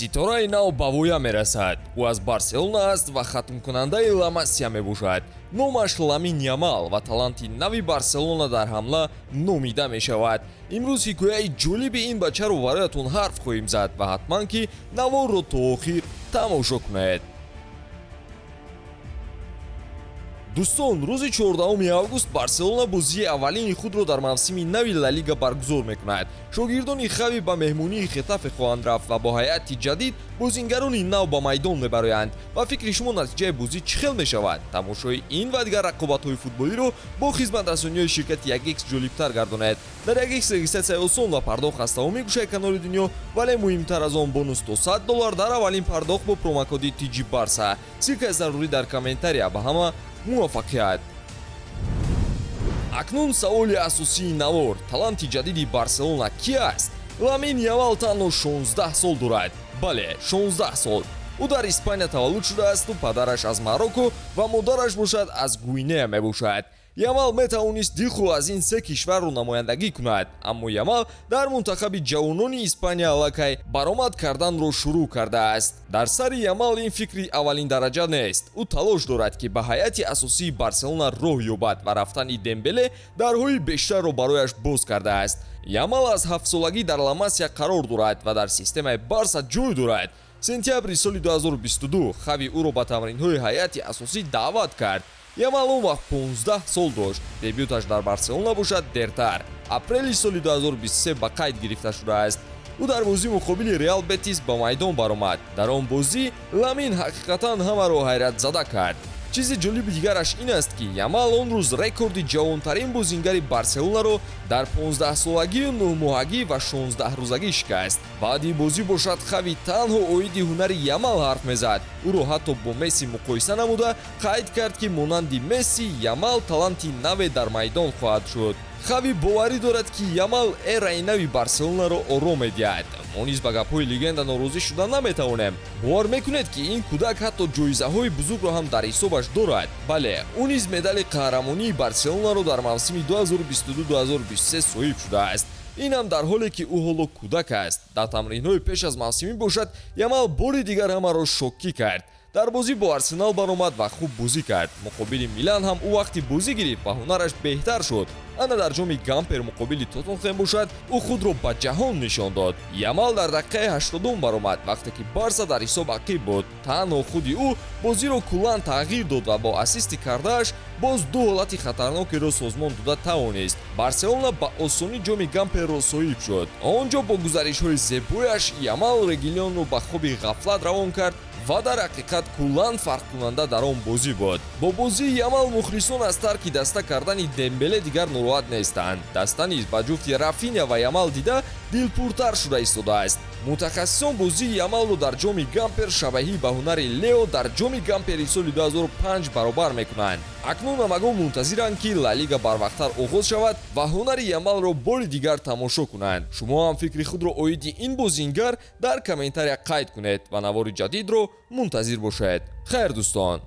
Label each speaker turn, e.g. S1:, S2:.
S1: ситораи нав ба воя мерасад. ӯ аз Барселона аст ва хатмкунандаи Ла Масия мебошад. номаш Ламин Ямал ва таланти нави Барселона дар ҳамла номида мешавад. имрӯз ҳикояи ҷолиби ин бачаро бароятон ҳарф хоҳем зад ва ҳатман ки наворро то охир тамошо кунед. дӯстон, рӯзи 14 август Барселона бозии аввалини худро дар мавсими нави Ла Лига баргузор мекунад. шогирдони Хави ба меҳмонии Хетафе хоҳанд рафт ва бо ҳайати ҷадид бозингарони нав ба майдон мебароянд. ва фикри шумо натиҷаи бозӣ чӣ хел мешавад? тамошои ин ва дигар рақобатҳои футболиро бо хизматрасониҳои ширкати 1x ҷолибтар гардонед. дар 1x регистратсияи осон ва пардохт аз тамоми гӯшаи канори дунё, вале муҳимтар аз он бонус то $100 дар аввалин пардохт бо промокоди TG Barca. силкаи зарурӣ дар комментария. ба ҳама муваффақият. акнун саволи асосии навор: таланти ҷадиди Барселона ки аст? Ламин Ямал танҳо 16 сол дорад. бале, 16 сол. ӯ дар Испания таваллуд шудаасту падараш аз Марокко ва модараш бошад аз Гвинея мебошад. Ямал метавонист дилхуҳ аз ин се кишварро намояндагӣ кунад, аммо Ямал дар мунтахаби ҷавонони Испания аллакай баромад карданро шурӯъ кардааст. дар сари Ямал ин фикри аввалин дараҷа нест. ӯ талош дорад ки ба ҳайати асосии Барселона роҳ ёбад ва рафтани Дембеле дарҳои бештарро барояш боз кардааст. Ямал аз 7-солагӣ дар Ла Масия қарор дорад ва дар системаи Барса ҷой дорад. сентябри соли 2022 Хави ӯро ба тамринҳои ҳайати асосӣ даъват кард. Ямал он вақт 15 сол дошт. дебюташ дар Барселона бошад дертар. апрели соли 2023 ба қайд гирифта шудааст. ӯ дар бозии муқобили Реал Бетис ба майдон баромад. дар он бозӣ Ламин ҳақиқатан ҳамаро ҳайратзада кард. чизи ҷолиби дигараш ин аст ки Ямал он рӯз рекорди ҷавонтарин бозингари Барселонаро дар 15-солагию 9-моҳагӣ ва 16-рӯзагӣ шикаст. баъди бозӣ бошад Хави танҳо оиди ҳунари Ямал ҳарф мезад. ӯро ҳатто бо Месси муқоиса намуда қайд кард ки монанди Месси Ямал таланти наве дар майдон хоҳад шуд. Хави боварӣ дорад ки Ямал эраи нави Барселонаро ором медиҳад. мо низ ба гапҳои легенда норозӣ шуда наметавонем. бовар мекунед ки ин кӯдак ҳатто ҷоизаҳои бузургро ҳам дар ҳисобаш дорад. бале, ӯ низ медали қаҳрамонии Барселонаро дар мавсими 2022-2023 соҳиб шудааст. ин ҳам дар ҳоле ки ӯ ҳоло кӯдак аст. дар тамринҳои пеш аз мавсимӣ бошад Ямал бори дигар ҳамаро шокӣ кард. дар бозӣ бо Арсенал баромад ва хуб бозӣ кард. муқобили Милан ҳам ӯ вақти бозӣ гирифт ва ҳунараш беҳтар шуд. ана дар ҷоми Гампер муқобили Тоттенхем бошад, ӯ худро ба ҷаҳон нишон дод. Ямал дар дақиқаи 80 баромад, вақте ки Барса дар ҳисоб ақиб буд. танҳо худи ӯ бозиро куллан тағйир дод ва бо ассисти кардааш боз ду ҳолати хатарнокеро созмон дода тавонист. Барселона ба осонӣ ҷоми Гамперро соҳиб шуд. онҷо бо гузаришҳои зебояш Ямал Регилонро ба хоби ғафлат равон кард ва дар ҳақиқат куллан фарқкунанда дар он бозӣ буд. бо бозии Ямал мухлисон аз тарки даста кардани Дембеле дигар нороҳат нестанд. даста низ ба ҷуфти Рафиня ва Ямал дида дилпуртар шуда истодааст. мутахассисон бозии Ямалро дар ҷоми Гампер шабаҳӣ ба ҳунари Лео дар ҷоми Гампери соли 2005 баробар мекунанд. акнун ҳамагон мунтазиранд ки Ла Лига барвақттар оғоз шавад ва ҳунари Ямалро бори дигар тамошо кунанд. шумо ҳам фикри худро оиди ин бозингар дар комментария қайд кунед ва навори ҷадидро мунтазир бошед. хайр дӯстон.